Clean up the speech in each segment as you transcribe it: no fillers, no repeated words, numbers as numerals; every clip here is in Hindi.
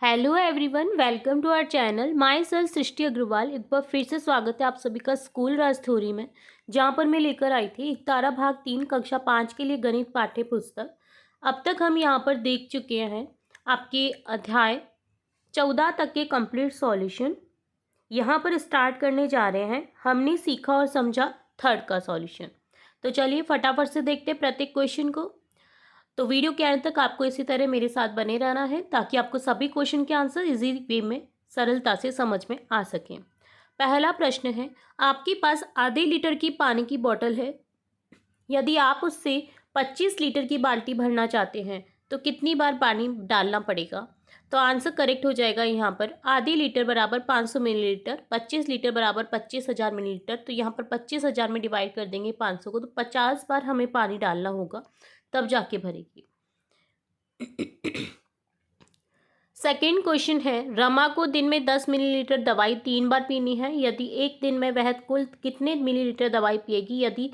Hello everyone, welcome to our channel. Myself Srishti Agarwal. एक बार फिर से स्वागत है आप सभी का स्कूल राज थ्योरी में, जहाँ पर मैं लेकर आई थी तारा भाग 3 कक्षा 5 के लिए गणित पाठ्य पुस्तक। अब तक हम यहाँ पर देख चुके हैं आपके अध्याय 14 तक के कंप्लीट सॉल्यूशन। यहाँ पर स्टार्ट करने जा रहे हैं। हमने सीखा और समझा थर्ड का सॉल्यूशन। तो चलिए फटाफट से देखते हैं प्रत्येक क्वेश्चन को। तो वीडियो के अंत तक आपको इसी तरह मेरे साथ बने रहना है ताकि आपको सभी क्वेश्चन के आंसर इजी वे में सरलता से समझ में आ सकें। पहला प्रश्न है, आपके पास आधे लीटर की पानी की बोतल है। यदि आप उससे 25 लीटर की बाल्टी भरना चाहते हैं तो कितनी बार पानी डालना पड़ेगा? तो आंसर करेक्ट हो जाएगा यहाँ पर आधे लीटर बराबर 500 मिलीलीटर, 25 लीटर बराबर 25,000 मिलीलीटर। तो यहाँ पर 25,000 में डिवाइड कर देंगे 500 को, तो 50 बार हमें पानी डालना होगा, तब जाके भरेगी। सेकेंड क्वेश्चन है, रमा को दिन में 10 मिलीलीटर दवाई 3 बार पीनी है। यदि एक दिन में वह कुल कितने मिलीलीटर दवाई पिएगी? यदि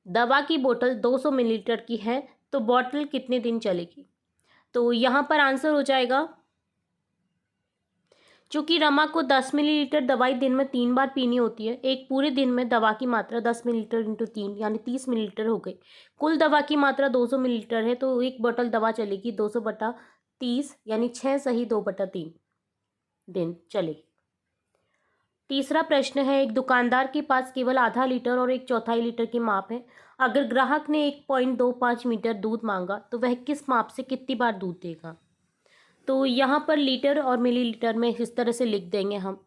दवा की बोतल 200 मिलीलीटर की है तो बोतल कितने दिन चलेगी? तो यहाँ पर आंसर हो जाएगा, चूंकि रमा को 10 मिलीलीटर दवाई दिन में 3 बार पीनी होती है, एक पूरे दिन में दवा की मात्रा 10 मिलीलीटर इंटू 3 यानी 30 मिलीलीटर हो गई। कुल दवा की मात्रा 200 मिलीलीटर है तो एक बोतल दवा चलेगी 200/30 यानी 6 सही 2/3 दिन चलेगी। तीसरा प्रश्न है, एक दुकानदार के पास केवल आधा लीटर और 1/4 लीटर के माप है। अगर ग्राहक ने 1.25 मीटर दूध मांगा तो वह किस माप से कितनी बार दूध देगा? तो यहाँ पर लीटर और मिलीलीटर में इस तरह से लिख देंगे हम।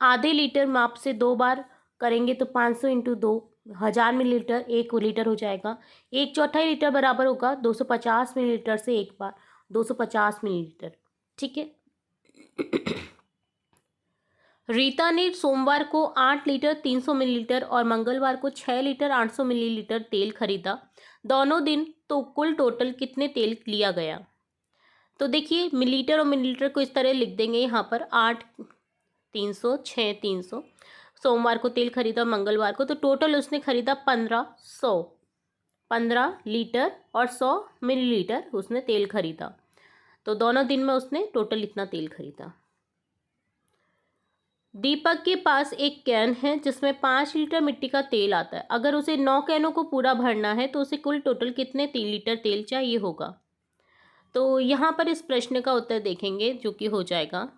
आधे लीटर माप से 2 बार करेंगे तो 500 इंटू 2 1000 मिलीलीटर 1 लीटर हो जाएगा। 1/4 लीटर बराबर होगा 250 मिलीलीटर से एक बार 250 मिलीलीटर। ठीक है। रीता ने सोमवार को 8 लीटर 300 मिलीलीटर और मंगलवार को 6 लीटर 800 मिलीलीटर तेल खरीदा। दोनों दिन तो कुल टोटल कितने तेल लिया गया? तो देखिए मिलीलीटर और मिलीलीटर को इस तरह लिख देंगे यहाँ पर 8 300 6 300। सोमवार को तेल खरीदा मंगलवार को, तो टोटल उसने खरीदा 15 लीटर और 100 मिलीलीटर उसने तेल खरीदा। तो दोनों दिन में उसने टोटल इतना तेल खरीदा। दीपक के पास एक कैन है जिसमें 5 लीटर मिट्टी का तेल आता है। अगर उसे 9 कैनों को पूरा भरना है तो उसे कुल टोटल कितने 3 लीटर तेल चाहिए होगा? तो यहाँ पर इस प्रश्न का उत्तर देखेंगे जो कि हो जाएगा,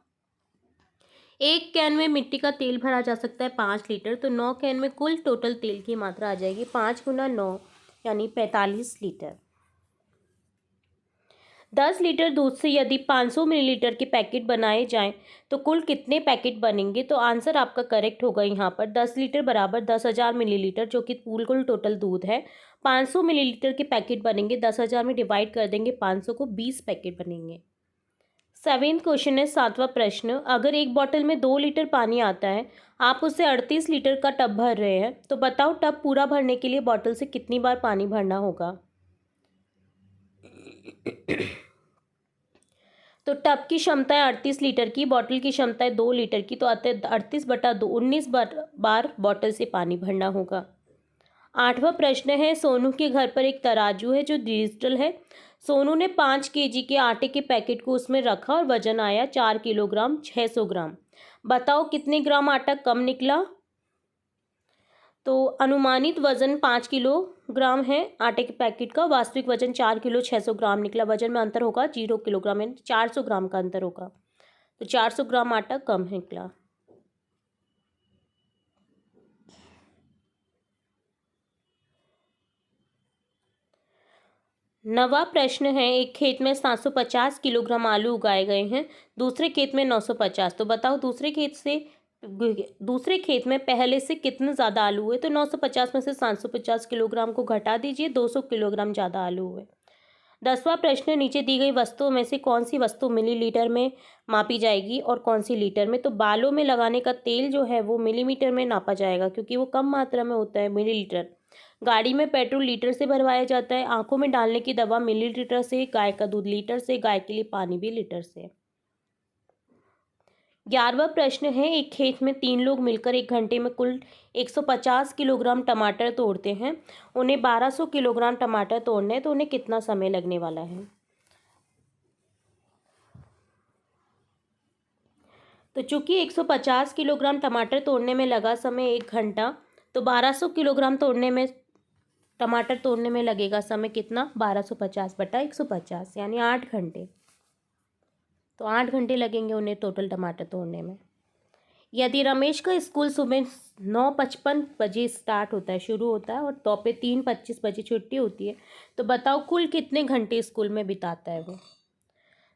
एक कैन में मिट्टी का तेल भरा जा सकता है 5 लीटर, तो 9 कैन में कुल टोटल तेल की मात्रा आ जाएगी 5 गुना 9 यानी 45 लीटर। 10 लीटर दूध से यदि 500 मिलीलीटर के पैकेट बनाए जाएं तो कुल कितने पैकेट बनेंगे? तो आंसर आपका करेक्ट होगा यहाँ पर 10 लीटर बराबर 10,000 मिलीलीटर, जो कि कुल टोटल दूध है। 500 मिलीलीटर के पैकेट बनेंगे, 10,000 में डिवाइड कर देंगे 500 को, 20 पैकेट बनेंगे। सेवेंथ क्वेश्चन है, 7वां प्रश्न, अगर एक बोतल में 2 लीटर पानी आता है, आप उससे 38 लीटर का टब भर रहे हैं, तो बताओ टब पूरा भरने के लिए बोतल से कितनी बार पानी भरना होगा? तो टब की क्षमता है 38 लीटर की, बोतल की क्षमता है 2 लीटर की, तो अतः 38/2 19 बार बोतल से पानी भरना होगा। 8वां प्रश्न है, सोनू के घर पर एक तराजू है जो डिजिटल है। सोनू ने 5 केजी के आटे के पैकेट को उसमें रखा और वजन आया 4 किलोग्राम 600 ग्राम। बताओ कितने ग्राम आटा कम निकला? तो अनुमानित वजन 5 किलोग्राम है आटे के पैकेट का, वास्तविक वजन 4 किलो 600 ग्राम निकला। वजन में अंतर होगा 0 किलोग्राम यानी 400 ग्राम का अंतर होगा, तो 400 ग्राम आटा कम निकला। नवा प्रश्न है, एक खेत में 750 किलोग्राम आलू उगाए गए हैं, दूसरे खेत में 950। तो बताओ दूसरे खेत में पहले से कितने ज़्यादा आलू हुए? तो 950 में से 750 किलोग्राम को घटा दीजिए, 200 किलोग्राम ज़्यादा आलू हुए। 10वां प्रश्न, नीचे दी गई वस्तुओं में से कौन सी वस्तु मिलीलीटर में मापी जाएगी और कौन सी लीटर में? तो बालों में लगाने का तेल जो है वो मिलीमीटर में नापा जाएगा क्योंकि वो कम मात्रा में होता है, मिलीलीटर। गाड़ी में पेट्रोल लीटर से भरवाया जाता है। आंखों में डालने की दवा मिलीलीटर से, गाय का दूध लीटर से, गाय के लिए पानी भी लीटर से। 11वां प्रश्न है, एक खेत में 3 लोग मिलकर 1 घंटे में कुल 150 किलोग्राम टमाटर तोड़ते हैं। उन्हें 1200 किलोग्राम टमाटर तोड़ने हैं, तो उन्हें कितना समय लगने वाला है? तो चूंकि 150 किलोग्राम टमाटर तोड़ने में लगा समय 1 घंटा, तो 1200 किलोग्राम टमाटर तोड़ने में लगेगा समय कितना, 1250/150 यानी 8 घंटे। तो 8 घंटे लगेंगे उन्हें टोटल टमाटर तोड़ने में। यदि रमेश का स्कूल सुबह 9:55 बजे स्टार्ट होता है, शुरू होता है, और दोपहर 3:25 बजे छुट्टी होती है, तो बताओ कुल कितने घंटे स्कूल में बिताता है वो।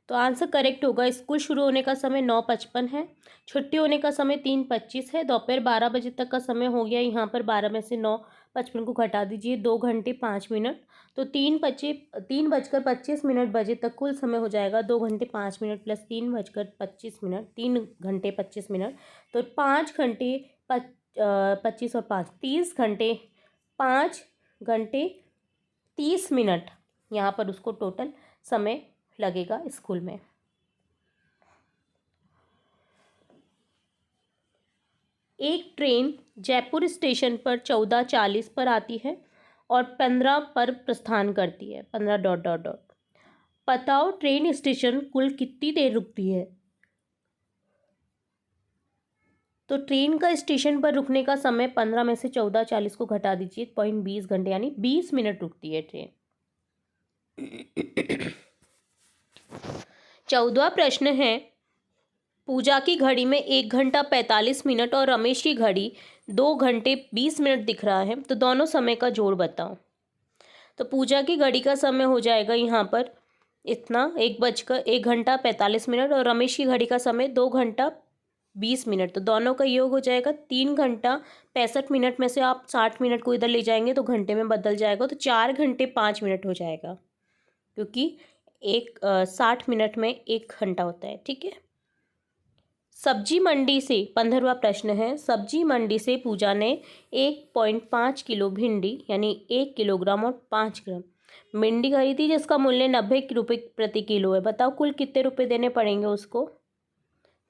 तो आंसर करेक्ट होगा, स्कूल शुरू होने का समय 9:55 है, छुट्टी होने का समय 3:25 है, दोपहर 12 बजे तक का समय हो गया। यहाँ पर 12 में से 9:55 को घटा दीजिए, 2 घंटे 5 मिनट, तो 3:25 बजे तक कुल समय हो जाएगा 2 घंटे 5 मिनट प्लस 3:25, 3 घंटे 25 मिनट, तो 5 घंटे 25 और 5 30 घंटे, 5 घंटे 30 मिनट यहाँ पर उसको टोटल समय लगेगा स्कूल में। एक ट्रेन जयपुर स्टेशन पर 14:40 पर आती है और 15 पर प्रस्थान करती है, 15 डॉट डॉट डॉट। बताओ ट्रेन स्टेशन कुल कितनी देर रुकती है। तो ट्रेन का स्टेशन पर रुकने का समय 15 में से 14:40 को घटा दीजिए, 0.20 घंटे यानी 20 मिनट रुकती है ट्रेन। 14वां प्रश्न है, पूजा की घड़ी में 1 घंटा 45 मिनट और रमेश की घड़ी 2 घंटे 20 मिनट दिख रहा है, तो दोनों समय का जोड़ बताओ। तो पूजा की घड़ी का समय हो जाएगा यहाँ पर इतना 1 घंटा 45 मिनट और रमेश की घड़ी का समय 2 घंटा 20 मिनट, तो दोनों का योग हो जाएगा 3 घंटा 65 मिनट में से आप 60 मिनट को इधर ले जाएंगे तो घंटे में बदल जाएगा, तो 4 घंटे 5 मिनट हो जाएगा, क्योंकि 60 मिनट में 1 घंटा होता है। ठीक है। सब्जी मंडी से 15वां प्रश्न है, सब्जी मंडी से पूजा ने 1.5 किलो भिंडी यानी 1 किलोग्राम और 5 ग्राम भिंडी खरीदी, जिसका मूल्य 90 रुपये प्रति किलो है। बताओ कुल कितने रुपए देने पड़ेंगे उसको।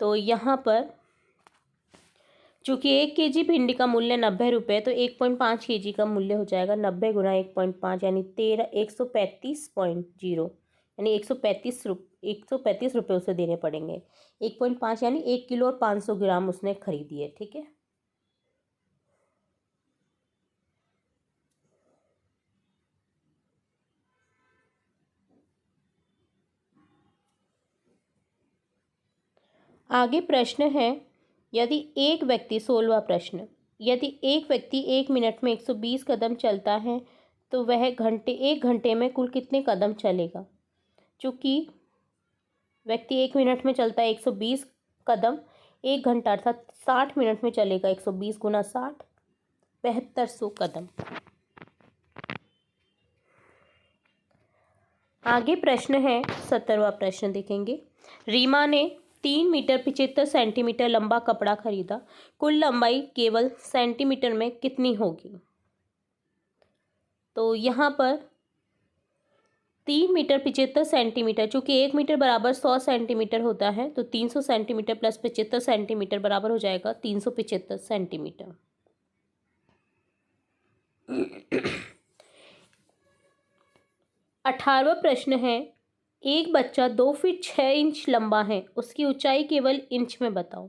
तो यहाँ पर चूंकि 1 केजी भिंडी का मूल्य 90 रुपये, तो 1.5 केजी का मूल्य हो जाएगा 90 गुना 1.5 यानी 135.0 यानी 135 रुपये उसे देने पड़ेंगे। 1.5 यानी 1 किलो और 500 ग्राम उसने खरीदी है। ठीक है। आगे प्रश्न है, यदि एक व्यक्ति 16वां प्रश्न, यदि एक व्यक्ति 1 मिनट में 120 कदम चलता है तो वह 1 घंटे में कुल कितने कदम चलेगा। चूँकि व्यक्ति 1 मिनट में चलता है 120 कदम, 1 घंटा अर्थात 60 मिनट में चलेगा 120 गुना 60, 7200 कदम। आगे प्रश्न है 17वां प्रश्न देखेंगे, रीमा ने 3 मीटर 75 सेंटीमीटर लंबा कपड़ा खरीदा, कुल लंबाई केवल सेंटीमीटर में कितनी होगी। तो यहाँ पर 3 मीटर 75 सेंटीमीटर, चूँकि 1 मीटर बराबर 100 सेंटीमीटर होता है, तो 300 सेंटीमीटर प्लस 75 सेंटीमीटर बराबर हो जाएगा 375 सेंटीमीटर। 18वां प्रश्न है, एक बच्चा 2 फीट 6 इंच लंबा है, उसकी ऊंचाई केवल इंच में बताओ।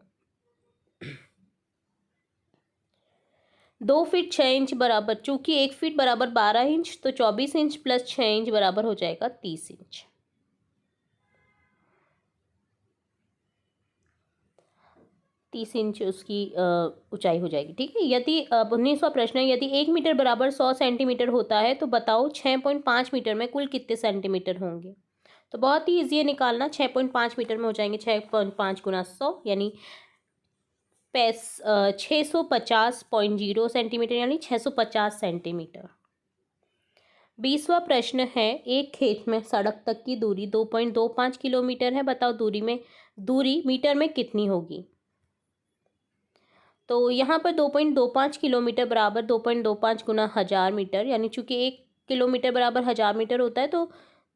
2 फीट 6 इंच बराबर, चूंकि 1 फीट बराबर 12 इंच, तो 24 इंच प्लस 6 इंच बराबर हो जाएगा 30 इंच। 30 इंच उसकी ऊंचाई हो जाएगी। ठीक है। यदि 19वां प्रश्न है, यदि 1 मीटर बराबर 100 सेंटीमीटर होता है तो बताओ 6.5 मीटर में कुल कितने सेंटीमीटर होंगे। तो बहुत ही ईजी है निकालना, 6.5 मीटर में हो जाएंगे 6.5 गुना 100 यानी 650.0 सेंटीमीटर यानी 650 सेंटीमीटर। 20वां प्रश्न है, एक खेत में सड़क तक की दूरी 2.25 किलोमीटर है, बताओ दूरी मीटर में कितनी होगी। तो यहाँ पर 2.25 किलोमीटर बराबर 2.25 गुना 1000 मीटर, यानी चूंकि 1 किलोमीटर बराबर 1000 मीटर होता है, तो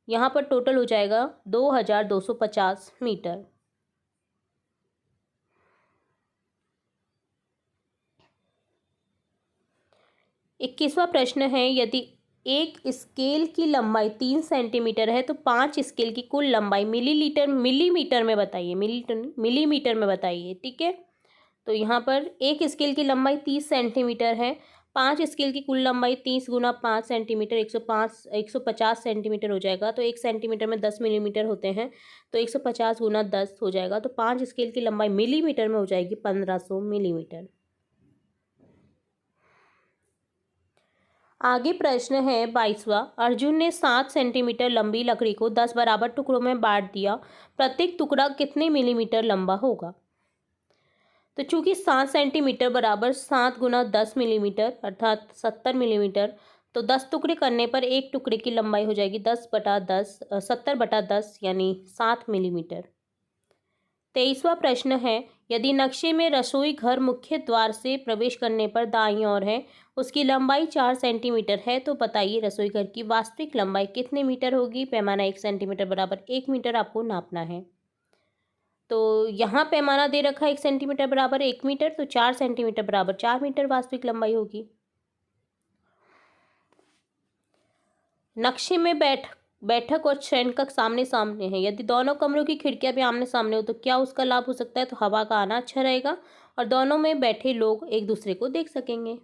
यहाँ पर टोटल हो जाएगा 2250 मीटर। 21वां प्रश्न है, यदि एक स्केल की लंबाई 3 सेंटीमीटर है तो 5 स्केल की कुल लंबाई मिलीमीटर में बताइए, मिलीमीटर में बताइए। ठीक है, तो यहाँ पर एक स्केल की लंबाई 30 सेंटीमीटर है, 5 स्केल की कुल लंबाई 30 × 5 सेंटीमीटर 150 सेंटीमीटर हो जाएगा। तो 1 सेंटीमीटर में 10 मिलीमीटर होते हैं, तो 150 × 10 हो जाएगा। तो 5 स्केल की लंबाई मिलीमीटर में हो जाएगी 1500 मिलीमीटर। आगे प्रश्न है 22वां। अर्जुन ने 7 सेंटीमीटर लंबी लकड़ी को 10 बराबर टुकड़ों में बांट दिया, प्रत्येक टुकड़ा कितने मिलीमीटर लंबा होगा? तो चूंकि 7 सेंटीमीटर बराबर 7 × 10 मिलीमीटर अर्थात 70 मिलीमीटर, तो 10 टुकड़े करने पर एक टुकड़े की लंबाई हो जाएगी 70/10 यानी 7 मिलीमीटर। 23वां प्रश्न है, यदि नक्शे में रसोई घर मुख्य द्वार से प्रवेश करने पर दाईं ओर है, उसकी लंबाई 4 सेंटीमीटर है, तो बताइए रसोई घर की वास्तविक लंबाई कितने मीटर होगी? पैमाना 1 सेंटीमीटर बराबर 1 मीटर आपको नापना है। तो यहाँ पैमाना दे रखा है 1 सेंटीमीटर बराबर 1 मीटर, तो 4 सेंटीमीटर बराबर 4 मीटर वास्तविक लंबाई होगी। नक्शे में बैठक और शयन कक्ष सामने सामने है, यदि दोनों कमरों की खिड़कियां भी आमने सामने हो तो क्या उसका लाभ हो सकता है? तो हवा का आना अच्छा रहेगा और दोनों में बैठे लोग एक दूसरे को देख सकेंगे।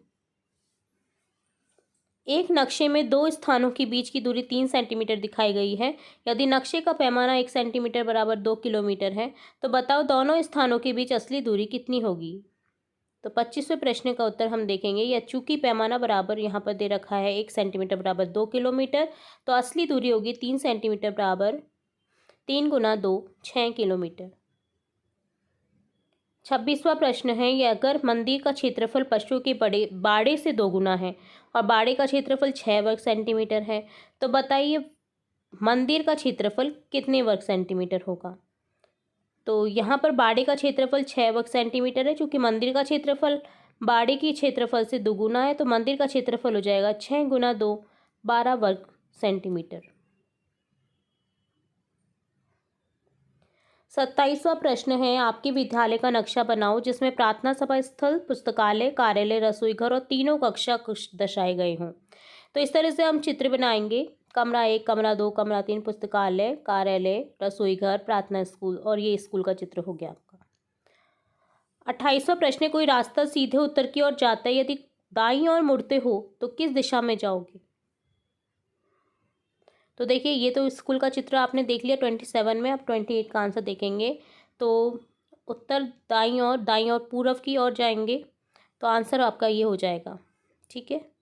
एक नक्शे में दो स्थानों के बीच की दूरी 3 सेंटीमीटर दिखाई गई है, यदि नक्शे का पैमाना 1 सेंटीमीटर बराबर 2 किलोमीटर है, तो बताओ दोनों स्थानों के बीच असली दूरी कितनी होगी? तो 25वें प्रश्न का उत्तर हम देखेंगे। या चूंकि पैमाना बराबर यहाँ पर दे रखा है 1 सेंटीमीटर बराबर 2 किलोमीटर, तो असली दूरी होगी 3 सेंटीमीटर बराबर 3 × 2 6 किलोमीटर। 26वां प्रश्न है, ये अगर मंदिर का क्षेत्रफल पशुओं के बाड़े से 2 गुना है और बाड़े का क्षेत्रफल 6 वर्ग सेंटीमीटर है, तो बताइए मंदिर का क्षेत्रफल कितने वर्ग सेंटीमीटर होगा? तो यहाँ पर बाड़े का क्षेत्रफल 6 वर्ग सेंटीमीटर है, चूंकि मंदिर का क्षेत्रफल बाड़े के क्षेत्रफल से दोगुना है, तो मंदिर का क्षेत्रफल हो जाएगा 6 × 2 12 वर्ग सेंटीमीटर। 27वां प्रश्न है, आपके विद्यालय का नक्शा बनाओ जिसमें प्रार्थना सभा स्थल, पुस्तकालय, कार्यालय, रसोई घर और तीनों कक्षा कुछ दर्शाए गए हों। तो इस तरह से हम चित्र बनाएंगे। कमरा 1, कमरा 2, कमरा 3, पुस्तकालय, कार्यालय, रसोई घर, प्रार्थना स्कूल, और ये स्कूल का चित्र हो गया आपका। 28वां प्रश्न है, कोई रास्ता सीधे उत्तर की ओर जाता है, यदि दाईं ओर मुड़ते हो तो किस दिशा में जाओगे? तो देखिए ये तो स्कूल का चित्र आपने देख लिया 27 में, अब 28 का आंसर देखेंगे। तो उत्तर दाईं ओर पूर्व की ओर जाएंगे, तो आंसर आपका ये हो जाएगा। ठीक है,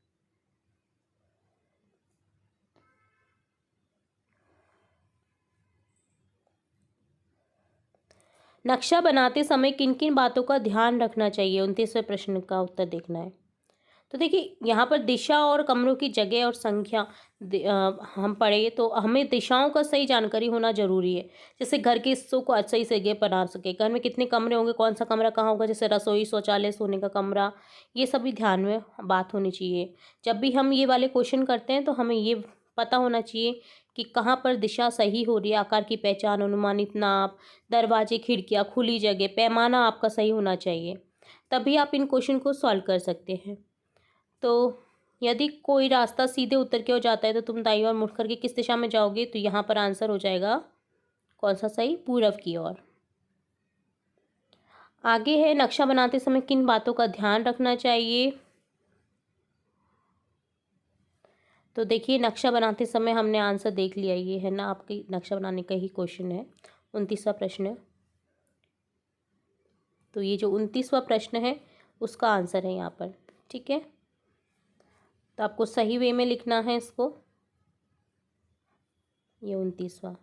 नक्शा बनाते समय किन किन बातों का ध्यान रखना चाहिए? 29वें प्रश्न का उत्तर देखना है। तो देखिए यहाँ पर दिशा और कमरों की जगह और संख्या हम पढ़े तो हमें दिशाओं का सही जानकारी होना जरूरी है, जैसे घर के हिस्सों को सही से जगह बना सके, घर में कितने कमरे होंगे, कौन सा कमरा कहाँ होगा, जैसे रसोई, शौचालय, सोने का कमरा, ये सभी ध्यान में बात होनी चाहिए। जब भी हम ये वाले क्वेश्चन करते हैं तो हमें ये पता होना चाहिए कि कहाँ पर दिशा सही हो रही है, आकार की पहचान, अनुमानित नाप, दरवाजे, खिड़कियाँ, खुली जगह, पैमाना आपका सही होना चाहिए, तभी आप इन क्वेश्चन को सॉल्व कर सकते हैं। तो यदि कोई रास्ता सीधे उत्तर की ओर जाता है तो तुम दाईं ओर मुड़ करके किस दिशा में जाओगे? तो यहाँ पर आंसर हो जाएगा कौन सा सही? पूरब की ओर। आगे है, नक्शा बनाते समय किन बातों का ध्यान रखना चाहिए? तो देखिए नक्शा बनाते समय हमने आंसर देख लिया, ये है ना आपके नक्शा बनाने का ही क्वेश्चन है 29वां प्रश्न। तो ये जो 29वां प्रश्न है उसका आंसर है यहाँ पर। ठीक है, तो आपको सही वे में लिखना है इसको। ये 29वां,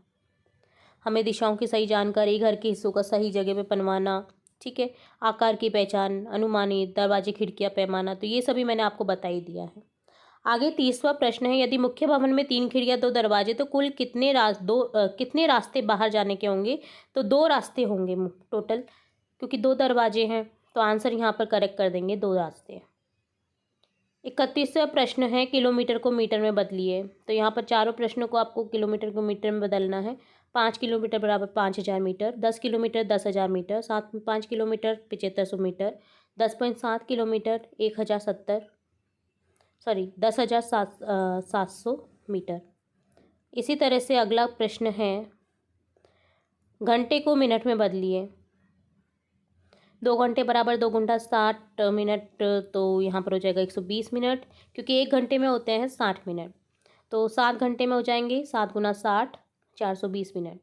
हमें दिशाओं की सही जानकारी, घर के हिस्सों का सही जगह पे बनवाना, ठीक है, आकार की पहचान, अनुमानित, दरवाजे, खिड़कियाँ, पैमाना, तो ये सभी मैंने आपको बता ही दिया है। आगे 30वां प्रश्न है, यदि मुख्य भवन में 3 खिड़कियाँ, 2 दरवाजे, तो कुल कितने रास्ते बाहर जाने के होंगे? तो 2 रास्ते होंगे टोटल, क्योंकि 2 दरवाजे हैं, तो आंसर यहाँ पर करेक्ट कर देंगे, 2 रास्ते। 31वां प्रश्न है, किलोमीटर को मीटर में बदलिए। तो यहाँ पर चारों प्रश्नों को आपको किलोमीटर को मीटर में बदलना है। 5 किलोमीटर बराबर 5000 metre, 10 kilometre 10,000 metre, 5 kilometre 7500 metre, 10.7 kilometre 1070, 10,700 metre. इसी तरह से अगला प्रश्न है, घंटे को मिनट में बदलिए। 2 घंटे बराबर 2 घंटा 60 मिनट, तो यहाँ पर हो जाएगा 120 मिनट, क्योंकि 1 घंटे में होते हैं 60 मिनट। तो 7 घंटे में हो जाएंगे 7 गुना 60, 420 मिनट।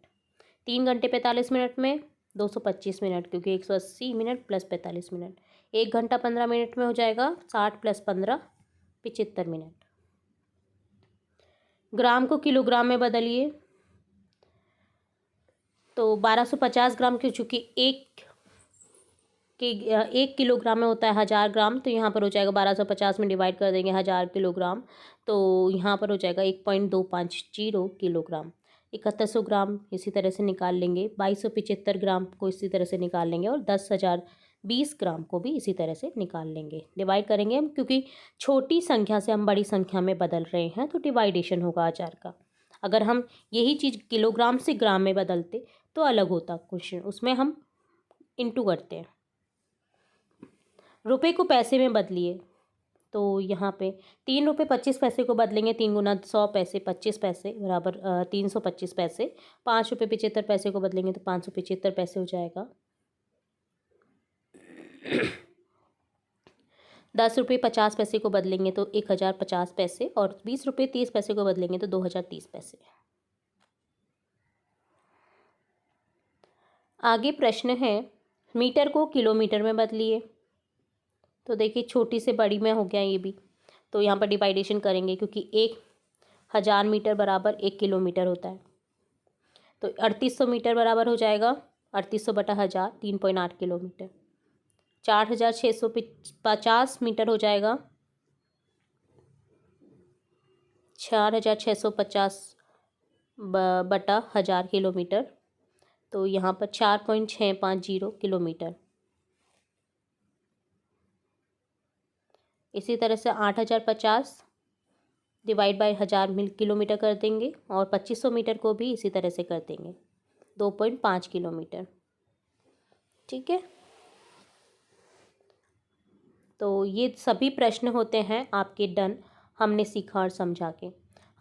3 घंटे 45 मिनट में 225 मिनट, क्योंकि 180 मिनट प्लस 45 मिनट। 1 घंटा 15 मिनट में हो जाएगा 60 प्लस 15, 75 मिनट। ग्राम को किलोग्राम में बदलिए। तो 1250 ग्राम की, चूँकि 1 किलोग्राम में होता है 1000 ग्राम, तो यहाँ पर हो जाएगा 1250 में डिवाइड कर देंगे 1000 किलोग्राम, तो यहाँ पर हो जाएगा 1.250 किलोग्राम। 7100 ग्राम इसी तरह से निकाल लेंगे। 2275 ग्राम को इसी तरह से निकाल लेंगे, और 10,020 ग्राम को भी इसी तरह से निकाल लेंगे। डिवाइड करेंगे हम, क्योंकि छोटी संख्या से हम बड़ी संख्या में बदल रहे हैं, तो डिवाइडेशन होगा 1000 का। अगर हम यही चीज़ किलोग्राम से ग्राम में बदलते तो अलग होता क्वेश्चन, उसमें हम इंटू करते हैं। रुपए को पैसे में बदलिए। तो यहाँ पे 3 रुपये 25 पैसे को बदलेंगे। 3 गुना 100 पैसे 25 पैसे बराबर 325 पैसे। 5 रुपये 75 पैसे को बदलेंगे तो 575 पैसे हो जाएगा। 10 रुपये 50 पैसे को बदलेंगे तो 1050 पैसे, और 20 रुपये 30 पैसे को बदलेंगे तो 2030 पैसे। आगे प्रश्न है, मीटर को किलोमीटर में बदलिए। तो देखिए छोटी से बड़ी में हो गया ये भी, तो यहाँ पर डिवाइडेशन करेंगे, क्योंकि 1000 मीटर बराबर 1 किलोमीटर होता है। तो 3800 मीटर बराबर हो जाएगा 3800 बटा 1000, 3.8 किलोमीटर। 4650 मीटर हो जाएगा 4650 बटा 1000 किलोमीटर, तो यहाँ पर 4.650 किलोमीटर। इसी तरह से 8050 डिवाइड बाय 1000 किलोमीटर कर देंगे, और 2500 मीटर को भी इसी तरह से कर देंगे, 2.5 किलोमीटर। ठीक है, तो ये सभी प्रश्न होते हैं आपके डन। हमने सीखा और समझा के,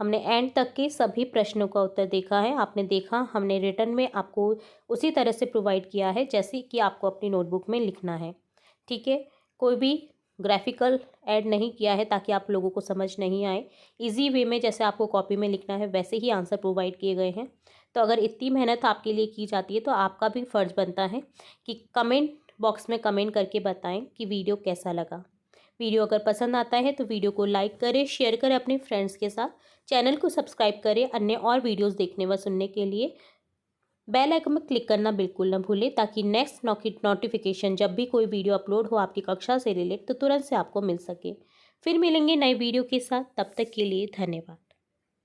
हमने एंड तक के सभी प्रश्नों का उत्तर देखा है। आपने देखा, हमने रिटर्न में आपको उसी तरह से प्रोवाइड किया है जैसे कि आपको अपनी नोटबुक में लिखना है। ठीक है, कोई भी ग्राफिकल ऐड नहीं किया है ताकि आप लोगों को समझ नहीं आए। इजी वे में जैसे आपको कॉपी में लिखना है वैसे ही आंसर प्रोवाइड किए गए हैं। तो अगर इतनी मेहनत आपके लिए की जाती है तो आपका भी फ़र्ज़ बनता है कि कमेंट बॉक्स में कमेंट करके बताएं कि वीडियो कैसा लगा। वीडियो अगर पसंद आता है तो वीडियो को लाइक करें, शेयर करें अपने फ्रेंड्स के साथ। चैनल को सब्सक्राइब करें अन्य और वीडियोस देखने व सुनने के लिए। बेल आइकन में क्लिक करना बिल्कुल ना भूलें, ताकि नेक्स्ट नोटिफिकेशन जब भी कोई वीडियो अपलोड हो आपकी कक्षा से रिलेट तो तुरंत से आपको मिल सके। फिर मिलेंगे नए वीडियो के साथ, तब तक के लिए धन्यवाद।